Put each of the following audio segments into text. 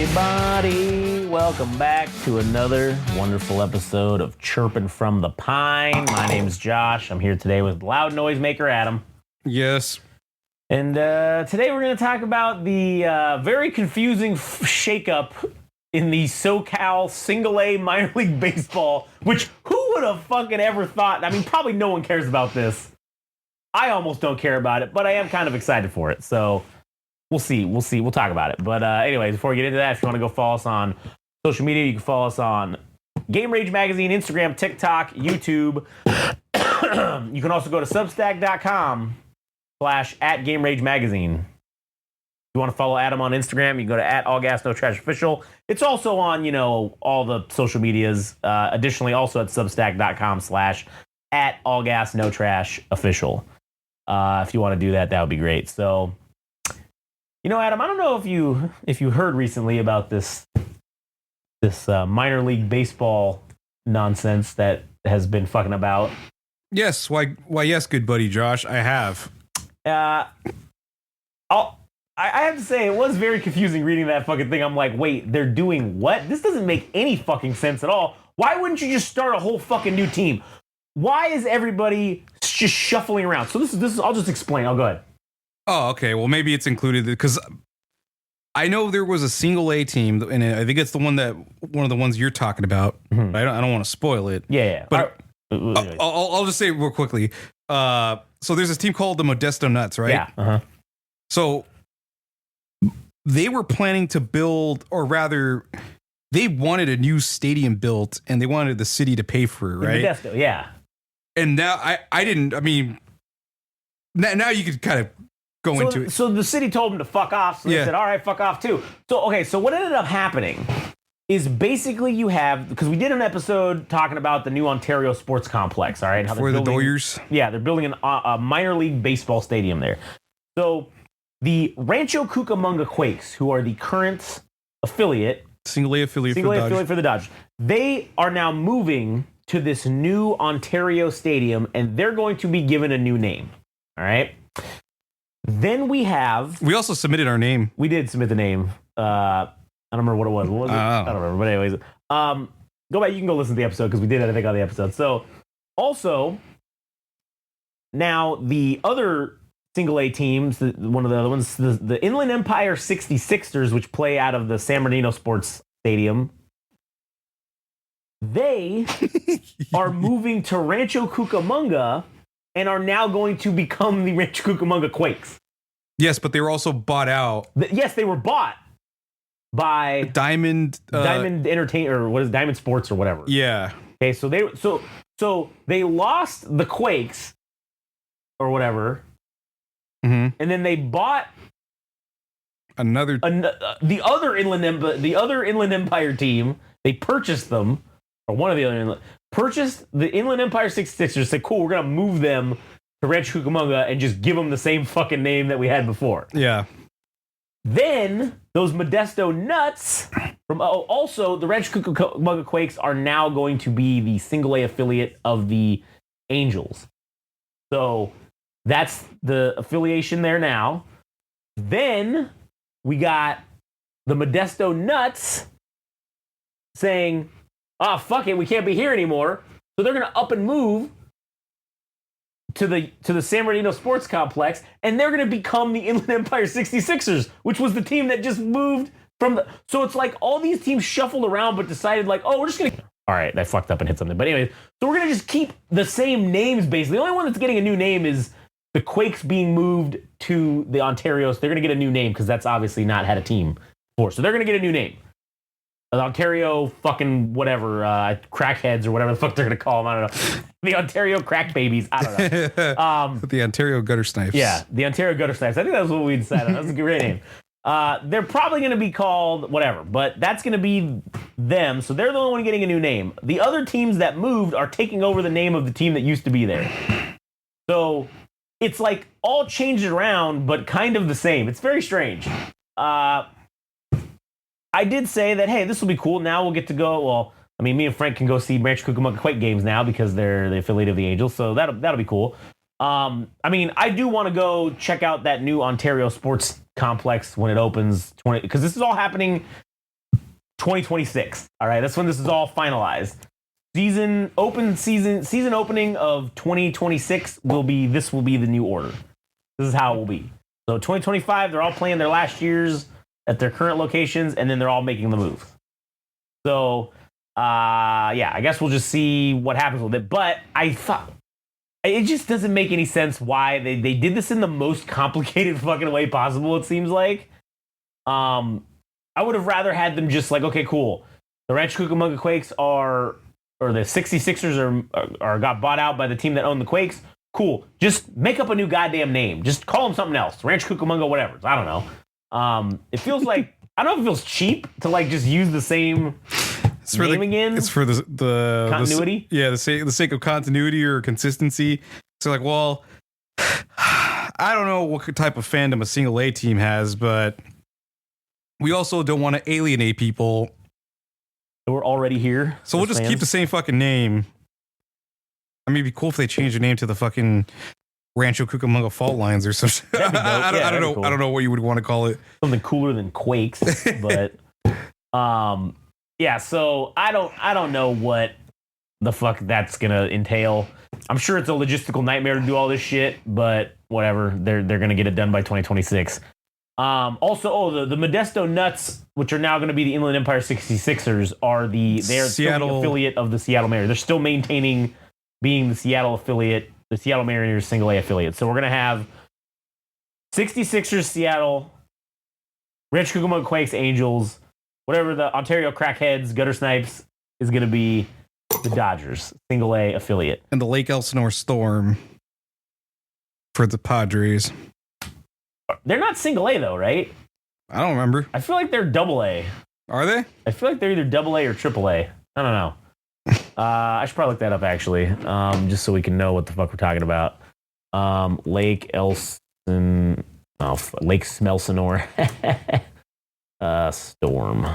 everybody. Welcome back to another wonderful episode of Chirping from the Pine. My name's Josh. I'm here today with loud noisemaker Adam. Yes. And today we're going to talk about the very confusing shakeup in the SoCal Single A minor league baseball, which who would have fucking ever thought? I mean, probably no one cares about this. I almost don't care about it, but I am kind of excited for it. So we'll see. We'll talk about it. But anyways, before we get into that, if you want to go follow us on social media, you can follow us on Game Rage Magazine, Instagram, TikTok, YouTube. You can also go to substack.com/@GameRageMagazine. If you want to follow Adam on Instagram, you can go to @AllGasNoTrashOfficial. It's also on, all the social medias. Additionally, also at substack.com/@AllGasNoTrashOfficial. If you want to do that, that would be great. So, Adam, I don't know if you heard recently about this minor league baseball nonsense that has been fucking about. Yes. Why? Yes, good buddy Josh. I have. I have to say, it was very confusing reading that fucking thing. I'm like, wait, they're doing what? This doesn't make any fucking sense at all. Why wouldn't you just start a whole fucking new team? Why is everybody just shuffling around? So this is. I'll just explain. I'll go ahead. Oh, okay. Well, maybe it's included because I know there was a Single A team, and I think it's one of the ones you're talking about. Mm-hmm. I don't want to spoil it. Yeah. But I'll just say it real quickly. So there's this team called the Modesto Nuts, right? Yeah. Uh-huh. So they were planning to build, or rather, they wanted a new stadium built, and they wanted the city to pay for it, right? Modesto, yeah. And now I didn't. I mean, now you could kind of go into it. So the city told them to fuck off. So they said, all right, fuck off too. So what ended up happening is basically you have, because we did an episode talking about the new Ontario sports complex, all right? For the Doyers? Yeah, they're building a minor league baseball stadium there. So the Rancho Cucamonga Quakes, who are the current affiliate, Single A affiliate for the Dodgers, they are now moving to this new Ontario stadium, and they're going to be given a new name, all right? Then we also submitted our name. We did submit the name. I don't remember what it was. What was it? I don't remember. But anyways, go back. You can go listen to the episode because we did it, I think, on the episode. So also, now the other Single A teams, one of the other ones, the Inland Empire 66ers, which play out of the San Bernardino Sports Stadium, they are moving to Rancho Cucamonga and are now going to become the Rancho Cucamonga Quakes. Yes, but they were also bought out. Yes, they were bought by Diamond Entertainment, or what is Diamond Sports or whatever. Yeah. Okay, so they lost the Quakes or whatever, and then they bought the other Inland Empire team. They purchased them, or one of the other purchased the Inland Empire 66ers. Said, cool, we're gonna move them to Rancho Cucamonga and just give them the same fucking name that we had before. Yeah. Then those Modesto Nuts from also the Rancho Cucamonga Quakes are now going to be the Single A affiliate of the Angels. So that's the affiliation there now. Then we got the Modesto Nuts saying, "Ah, fuck it, we can't be here anymore." So they're going to up and move to the San Bernardino Sports Complex, and they're going to become the Inland Empire 66ers, which was the team that just moved from the... So it's like all these teams shuffled around but decided like, oh, we're just going to... All right, I fucked up and hit something. But anyways, so we're going to just keep the same names, basically. The only one that's getting a new name is the Quakes being moved to the Ontario. So they're going to get a new name because that's obviously not had a team before. So they're going to get a new name. The Ontario fucking whatever, crackheads or whatever the fuck they're going to call them. I don't know. The Ontario crack babies. I don't know. The Ontario gutter snipes. Yeah, the Ontario gutter snipes. I think that's what we decided. That's a great name. They're probably going to be called whatever, but that's going to be them. So they're the only one getting a new name. The other teams that moved are taking over the name of the team that used to be there. So it's like all changed around, but kind of the same. It's very strange. I did say that, hey, this will be cool. Now we'll get to go. Well, I mean, me and Frank can go see Rancho Cucamonga Quake games now because they're the affiliate of the Angels. So that'll be cool. I mean, I do want to go check out that new Ontario sports complex when it opens, because this is all happening 2026. All right, that's when this is all finalized. Season opening of 2026 will be the new order. This is how it will be. So 2025, they're all playing their last years at their current locations, and then they're all making the move. So, I guess we'll just see what happens with it. But I thought it just doesn't make any sense why they did this in the most complicated fucking way possible, it seems like. I would have rather had them just like, okay, cool. The Rancho Cucamonga Quakes or the 66ers are got bought out by the team that owned the Quakes. Cool. Just make up a new goddamn name. Just call them something else. Rancho Cucamonga, whatever. I don't know. It feels like, I don't know if it feels cheap to like just use the same name again. It's for the continuity. The sake of continuity or consistency. So like, well, I don't know what type of fandom a single A team has, but we also don't want to alienate people. We're already here. So we'll just keep the same fucking name. I mean, it'd be cool if they changed the name to the fucking Rancho Cucamonga Fault Lines or something. I don't know. Cool. I don't know what you would want to call it. Something cooler than Quakes, but so I don't know what the fuck that's gonna entail. I'm sure it's a logistical nightmare to do all this shit, but whatever. They're gonna get it done by 2026. Also, the Modesto Nuts, which are now going to be the Inland Empire 66ers, they're still the affiliate of the Seattle Mariners. They're still maintaining being the Seattle affiliate, the Seattle Mariners single A affiliate. So we're going to have 66ers Seattle, Rancho Cucamonga Quakes, Angels, whatever the Ontario Crackheads, Gutter Snipes is going to be the Dodgers single A affiliate. And the Lake Elsinore Storm for the Padres. They're not single A though, right? I don't remember. I feel like they're double A. Are they? I feel like they're either double A or triple A. I don't know. I should probably look that up actually, just so we can know what the fuck we're talking about. Lake Elsinore, Lake Smelsinore, Storm.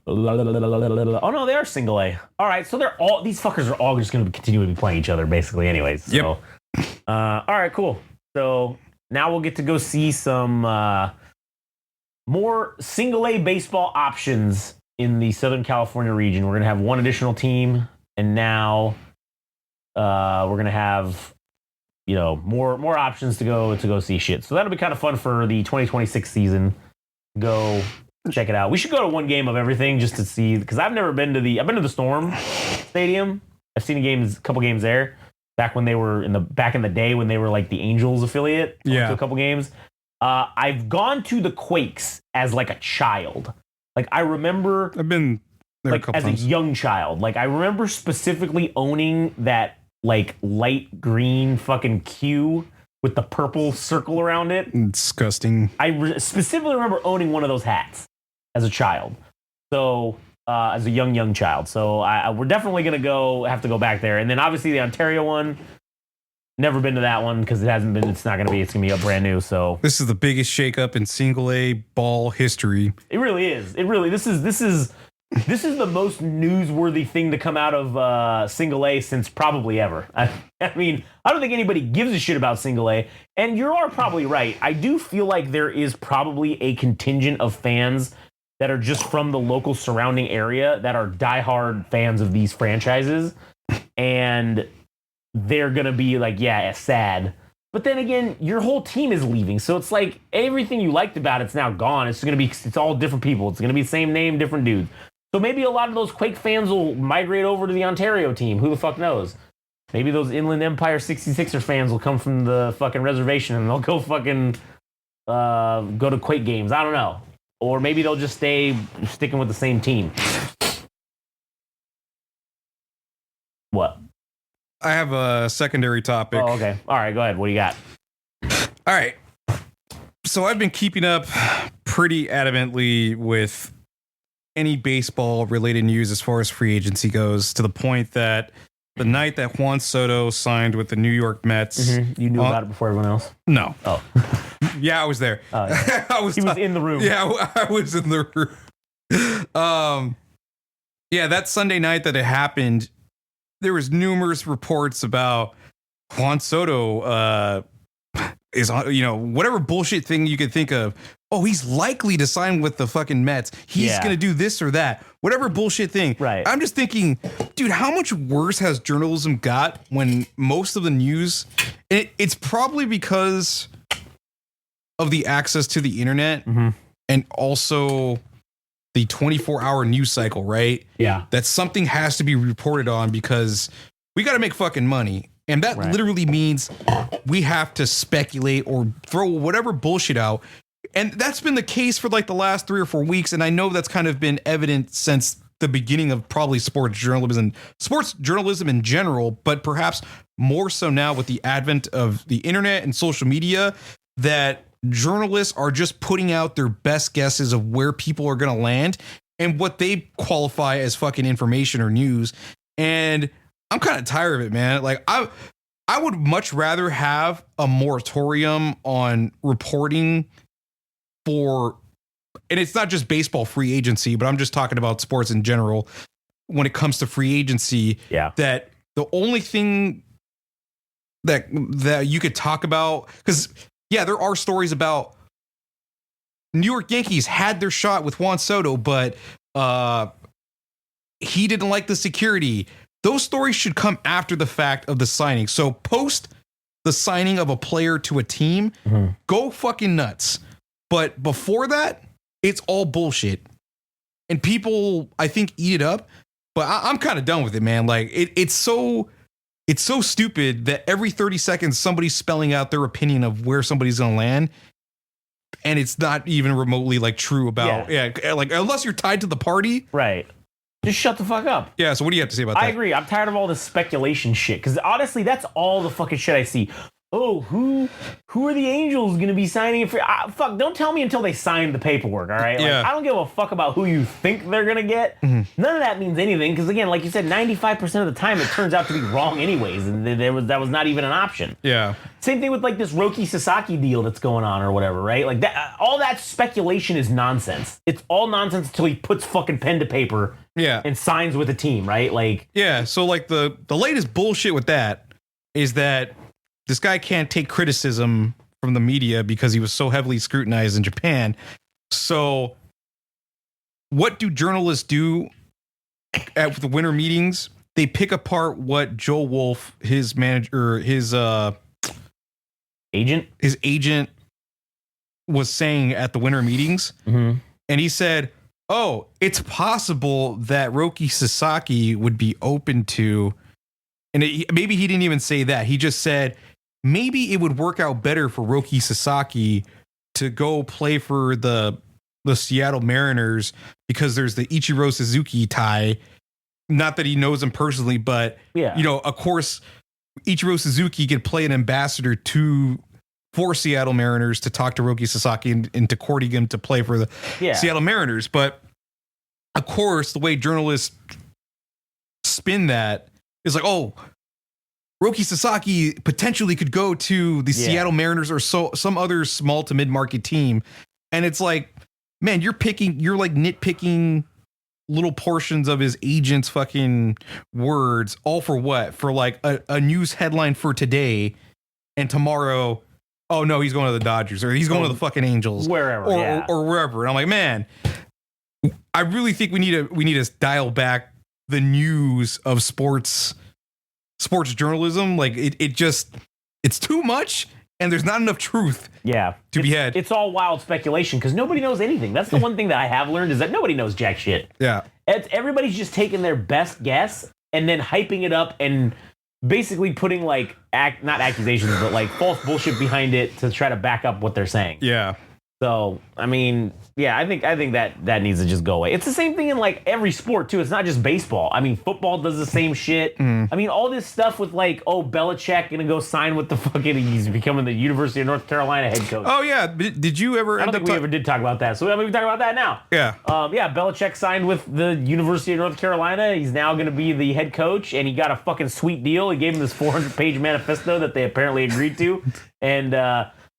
Oh no, they are single A. All right, so these fuckers are all just going to continue to be playing each other basically, anyways. So, yep. All right, cool. So now we'll get to go see some more single A baseball options in the Southern California region. We're going to have one additional team, and now we're going to have more options to go see shit. So that'll be kind of fun for the 2026 season. Go check it out. We should go to one game of everything just to see, because I've been to the Storm Stadium. I've seen a couple games there. Back when they were back in the day when they were like the Angels affiliate. I went to a couple games. I've gone to the Quakes as like a child. Like I remember I've been there like a couple as times. a young child. Like I remember specifically owning that like light green fucking Q with the purple circle around it. Disgusting. I specifically remember owning one of those hats as a child. So as a young child. So we're definitely going to have to go back there. And then obviously the Ontario one, never been to that one because it's going to be up brand new. So this is the biggest shakeup in single A ball history. It really is. This is the most newsworthy thing to come out of single A since probably ever. I mean, I don't think anybody gives a shit about single A. And you are probably right. I do feel like there is probably a contingent of fans that are just from the local surrounding area that are diehard fans of these franchises. And they're going to be like, yeah, sad. But then again, your whole team is leaving. So it's like everything you liked about it's now gone. It's all different people. It's going to be the same name, different dudes. So maybe a lot of those Quake fans will migrate over to the Ontario team. Who the fuck knows? Maybe those Inland Empire 66er fans will come from the fucking reservation and they'll go fucking go to Quake games. I don't know. Or maybe they'll just stay sticking with the same team. What? I have a secondary topic. Oh, okay. All right, go ahead. What do you got? All right. So I've been keeping up pretty adamantly with any baseball related news as far as free agency goes, to the point that the night that Juan Soto signed with the New York Mets. Mm-hmm. You knew about it before everyone else? No. Oh. Yeah, I was there. Yeah. He was in the room. Yeah, I was in the room. Yeah, that Sunday night that it happened, there was numerous reports about Juan Soto is, whatever bullshit thing you could think of. oh, he's likely to sign with the fucking Mets. He's going to do this or that, whatever bullshit thing. Right. I'm just thinking, dude, how much worse has journalism got when most of the news, and it's probably because of the access to the internet and also the 24-hour news cycle, right? Yeah. That something has to be reported on because we got to make fucking money. And that literally means we have to speculate or throw whatever bullshit out. And that's been the case for like the last 3 or 4 weeks. And I know that's kind of been evident since the beginning of probably sports journalism in general, but perhaps more so now with the advent of the internet and social media, that journalists are just putting out their best guesses of where people are going to land and what they qualify as fucking information or news. And I'm kind of tired of it, man. Like I would much rather have a moratorium on reporting for, and it's not just baseball free agency, but I'm just talking about sports in general. When it comes to free agency, that the only thing that you could talk about, because there are stories about New York Yankees had their shot with Juan Soto, but he didn't like the security. Those stories should come after the fact of the signing. So post the signing of a player to a team, go fucking nuts. But before that, it's all bullshit. And people, I think, eat it up. But I'm kind of done with it, man. Like it's so stupid that every 30 seconds somebody's spelling out their opinion of where somebody's gonna land. And it's not even remotely like true about like unless you're tied to the party. Right. Just shut the fuck up. Yeah, so what do you have to say about that? I agree. I'm tired of all this speculation shit. Because honestly, that's all the fucking shit I see. Oh, who are the Angels going to be signing it for? Fuck, don't tell me until they sign the paperwork, all right? Like, I don't give a fuck about who you think they're going to get. None of that means anything. Because again, like you said, 95% of the time it turns out to be wrong anyways. And that was not even an option. Yeah. Same thing with like this Roki Sasaki deal that's going on or whatever, right? Like that, all that speculation is nonsense. It's all nonsense until he puts fucking pen to paper. Yeah. And signs with a team, right? Like, yeah. So like the latest bullshit with that is that this guy can't take criticism from the media because he was so heavily scrutinized in Japan. So what do journalists do at the winter meetings? They pick apart what Joe Wolf, his manager, his agent was saying at the winter meetings. And he said, oh, it's possible that Roki Sasaki would be open to, and maybe he didn't even say that. He just said, maybe it would work out better for Roki Sasaki to go play for the Seattle Mariners because there's the Ichiro Suzuki tie. Not that he knows him personally, but you know, of course, Ichiro Suzuki could play an ambassador for Seattle Mariners to talk to Roki Sasaki into courting him to play for the Seattle Mariners. But of course, the way journalists spin that is like, oh, Roki Sasaki potentially could go to the Seattle Mariners or some other small to mid-market team. And it's like, man, you're like nitpicking little portions of his agent's fucking words, all for what? For like a news headline for today, and tomorrow, oh no, he's going to the Dodgers or he's going to the fucking Angels, wherever, or wherever. And I'm like, man, I really think we need to dial back the news of sports journalism. Like it's too much, and there's not enough truth to be had. It's all wild speculation because nobody knows anything. That's the one thing that I have learned is that nobody knows jack shit. Everybody's just taking their best guess and then hyping it up and basically putting like not accusations but like false bullshit behind it to try to back up what they're saying. So, I mean, I think that needs to just go away. It's the same thing in like every sport too. It's not just baseball. I mean, football does the same shit. I mean, all this stuff with like, oh, Belichick gonna go sign with the fucking, he's becoming the University of North Carolina head coach. Oh yeah, did you ever? I don't think we ever did talk about that. So I mean, we talk about that now. Belichick signed with the University of North Carolina. He's now gonna be the head coach, and he got a fucking sweet deal. He gave him this 400-page manifesto that they apparently agreed to, and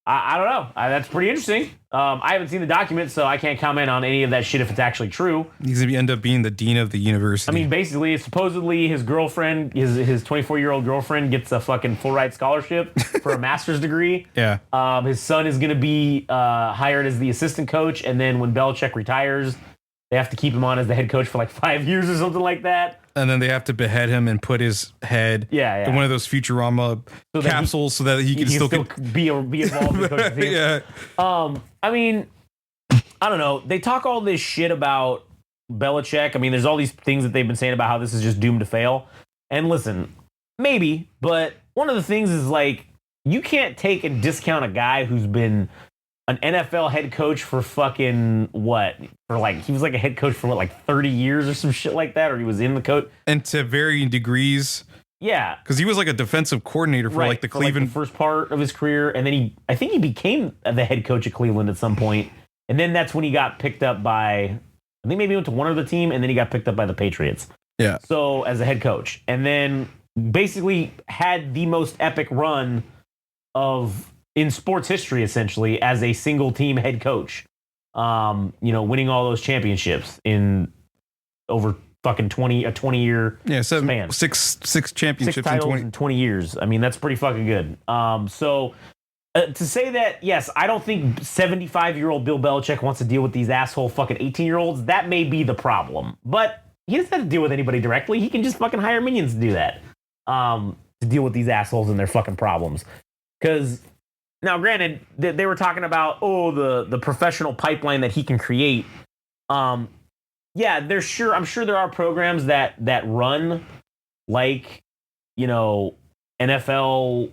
I don't know. That's pretty interesting. I haven't seen the document, so I can't comment on any of that shit if it's actually true. He's going to end up being the dean of the university. I mean, basically, supposedly his girlfriend, his 24-year-old girlfriend, gets a fucking full ride scholarship for a master's degree. Yeah. His son is going to be hired as the assistant coach, and then when Belichick retires, they have to keep him on as the head coach for like 5 years or something like that. And then they have to behead him and put his head in one of those Futurama capsules so that he can still be involved in the coaching team. Yeah. I mean, I don't know. They talk all this shit about Belichick. I mean, there's all these things that they've been saying about how this is just doomed to fail. And listen, maybe, but one of the things is like, you can't take and discount a guy who's been an NFL head coach for fucking what? For like, he was like a head coach for what, like 30 years or some shit like that? Or he was in the coach? And to varying degrees. Yeah. Because he was like a defensive coordinator for like the Cleveland. Like the first part of his career. And then I think he became the head coach of Cleveland at some point. And then that's when he got picked up by, I think maybe he went to one other team and then he got picked up by the Patriots. Yeah. So as a head coach. And then basically had the most epic run in sports history, essentially, as a single team head coach. Winning all those championships in over fucking 20-year span. Six championships 6 titles in 20 years. I mean, that's pretty fucking good. So to say that, yes, I don't think 75-year-old Bill Belichick wants to deal with these asshole fucking 18-year-olds. That may be the problem. But he doesn't have to deal with anybody directly. He can just fucking hire minions to do that. To deal with these assholes and their fucking problems. Because now, granted, they were talking about the professional pipeline that he can create. I'm sure there are programs that run like NFL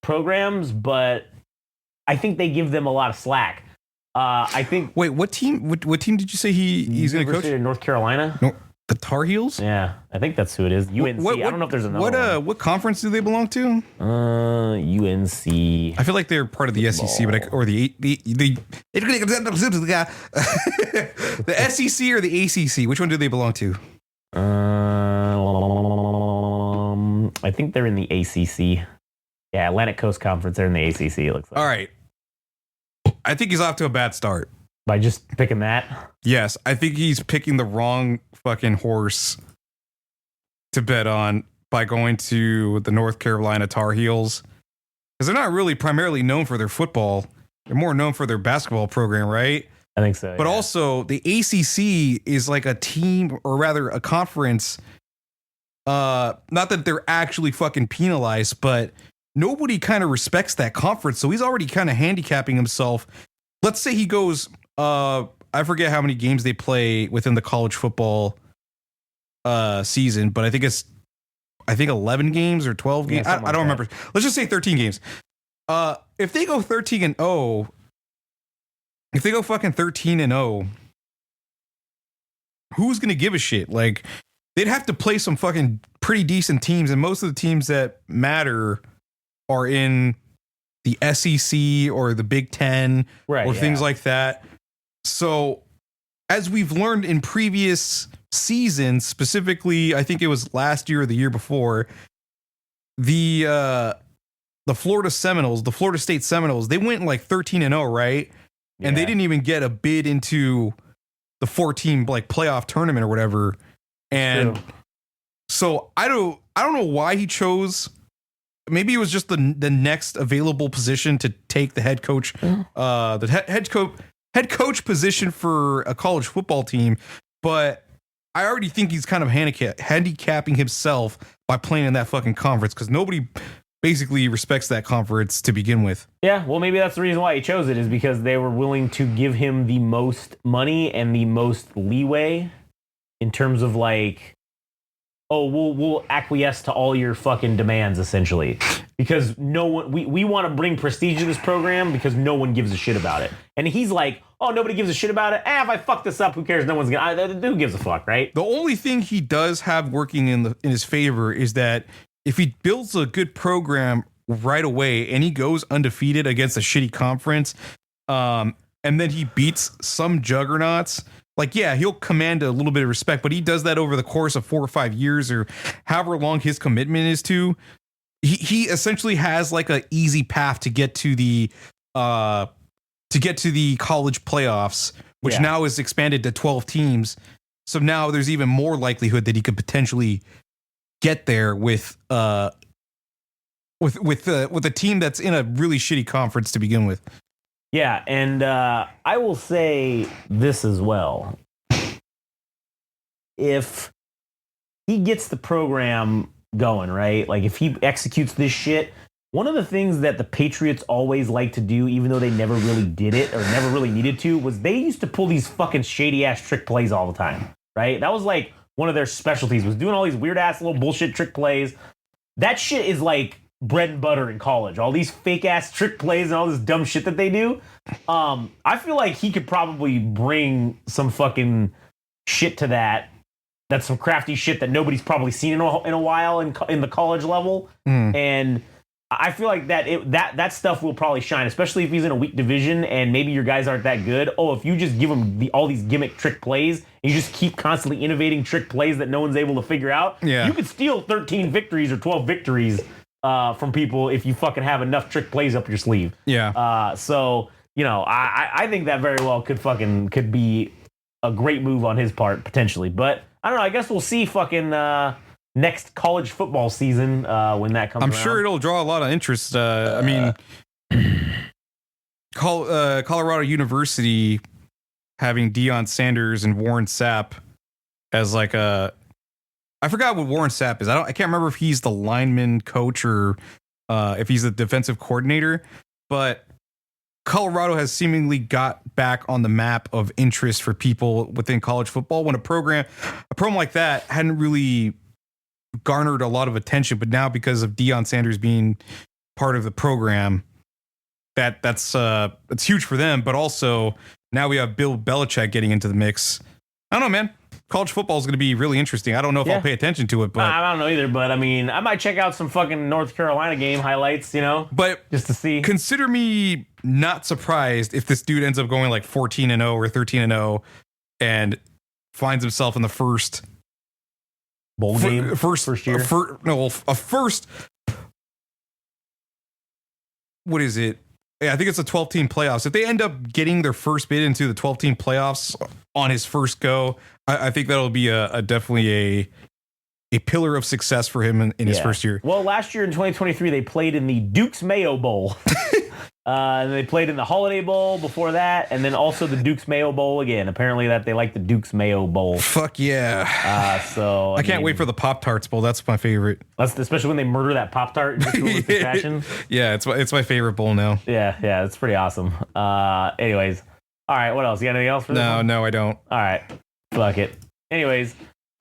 programs, but I think they give them a lot of slack. I think. Wait, what team? What team did you say he's going to coach? In North Carolina. No. The Tar Heels? Yeah, I think that's who it is. UNC. I don't know if there's another one. What conference do they belong to? UNC. I feel like they're part of the SEC, or the SEC or the ACC. Which one do they belong to? I think they're in the ACC. Yeah, Atlantic Coast Conference. They're in the ACC. It looks like. All right. I think he's off to a bad start. By just picking that? Yes, I think he's picking the wrong fucking horse to bet on by going to the North Carolina Tar Heels. Because they're not really primarily known for their football. They're more known for their basketball program, right? I think so. But also, the ACC is like a team, or rather a conference. Not that they're actually fucking penalized, but nobody kind of respects that conference. So he's already kind of handicapping himself. Let's say he goes... I forget how many games they play within the college football season, but I think 11 games or 12 games. I don't remember. Let's just say 13 games. If they go 13-0, if they go fucking 13-0, who's going to give a shit? Like, they'd have to play some fucking pretty decent teams, and most of the teams that matter are in the SEC or the Big Ten or things like that. So, as we've learned in previous seasons, specifically, I think it was last year or the year before, the Florida Seminoles, the Florida State Seminoles, they went like 13-0, right? Yeah. And they didn't even get a bid into the 4-team like playoff tournament or whatever. And so I don't know why he chose. Maybe it was just the next available position to take the head coach, head coach position for a college football team, but I already think he's kind of handicapping himself by playing in that fucking conference because nobody basically respects that conference to begin with. Yeah, well, maybe that's the reason why he chose it, is because they were willing to give him the most money and the most leeway in terms of like, we'll acquiesce to all your fucking demands, essentially. Because no one, we want to bring prestige to this program because no one gives a shit about it. And he's like, nobody gives a shit about it. If I fuck this up, who cares? No one's gonna. Who gives a fuck, right? The only thing he does have working in his favor is that if he builds a good program right away and he goes undefeated against a shitty conference, and then he beats some juggernauts. Like, yeah, he'll command a little bit of respect, but he does that over the course of 4 or 5 years or however long his commitment is to. He essentially has like an easy path to get to the to get to the college playoffs, which now is expanded to 12 teams. So now there's even more likelihood that he could potentially get there with a team that's in a really shitty conference to begin with. Yeah, and I will say this as well. If he gets the program going, right? Like if he executes this shit, one of the things that the Patriots always like to do, even though they never really did it or never really needed to, was they used to pull these fucking shady ass trick plays all the time, right? That was like one of their specialties, was doing all these weird ass little bullshit trick plays. That shit is like bread and butter in college. All these fake ass trick plays and all this dumb shit that they do. I feel like he could probably bring some fucking shit to that. That's some crafty shit that nobody's probably seen in a while in the college level. And I feel like that stuff will probably shine, especially if he's in a weak division and maybe your guys aren't that good. Oh, if you just give him all these gimmick trick plays and you just keep constantly innovating trick plays that no one's able to figure out, you could steal 13 victories or 12 victories from people if you fucking have enough trick plays up your sleeve. So, you know, I think that very well could be a great move on his part, potentially. But I don't know. I guess we'll see fucking next college football season when that comes around. I'm sure it'll draw a lot of interest. I mean, Colorado University having Deion Sanders and Warren Sapp as like a... I forgot what Warren Sapp is. I can't remember if he's the lineman coach or if he's the defensive coordinator, but Colorado has seemingly got back on the map of interest for people within college football when a program like that hadn't really garnered a lot of attention, but now because of Deion Sanders being part of the program, that's huge for them. But also now we have Bill Belichick getting into the mix. I don't know, man. College football is going to be really interesting. I don't know if I'll pay attention to it, but I don't know either. But I mean, I might check out some fucking North Carolina game highlights, you know, but just to see. Consider me not surprised if this dude ends up going like 14-0 or 13-0 and finds himself in the first bowl game, first year. A first. What is it? Yeah, I think it's a 12-team playoffs. If they end up getting their first bid into the 12-team playoffs on his first go, I think that'll be definitely a pillar of success for him in his first year. Well, last year in 2023, they played in the Duke's Mayo Bowl. And they played in the Holiday Bowl before that, and then also the Duke's Mayo Bowl again. Apparently that they like the Duke's Mayo Bowl. Fuck yeah. So I can't wait for the Pop-Tarts Bowl. That's my favorite. That's especially when they murder that Pop-Tart in fashion. Yeah, it's my favorite bowl now. Yeah, it's pretty awesome. Anyways. All right, what else? You got anything else for this one? No, I don't. All right. Fuck it. Anyways,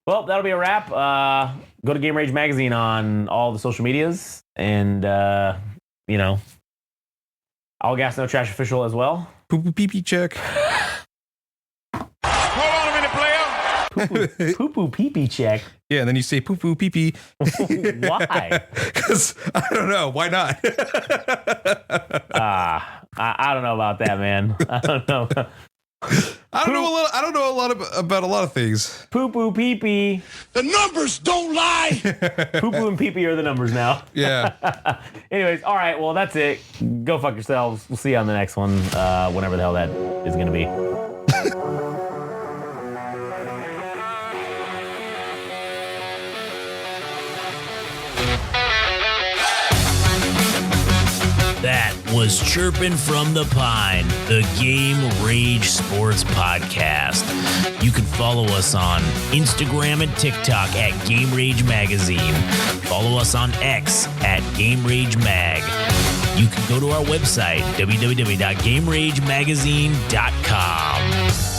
well, that'll be a wrap. Go to Game Rage Magazine on all the social medias, and you know, All Gas No Trash official as well. Poo poo pee pee check. Hold on a minute, player. Poo poo pee pee check. Yeah, and then you say poo poo pee pee. Why? Because I don't know. Why not? I don't know about that, man. I don't know. I don't know a lot about a lot of things. Poo poo pee pee. The numbers don't lie. Poo poo and pee pee are the numbers now. Yeah. Anyways, all right. Well, that's it. Go fuck yourselves. We'll see you on the next one, whenever the hell that is going to be. That was Chirpin' from the Pine, the Game Rage Sports Podcast. You can follow us on Instagram and TikTok at Game Rage Magazine. Follow us on X at Game Rage Mag. You can go to our website, www.gameragemagazine.com.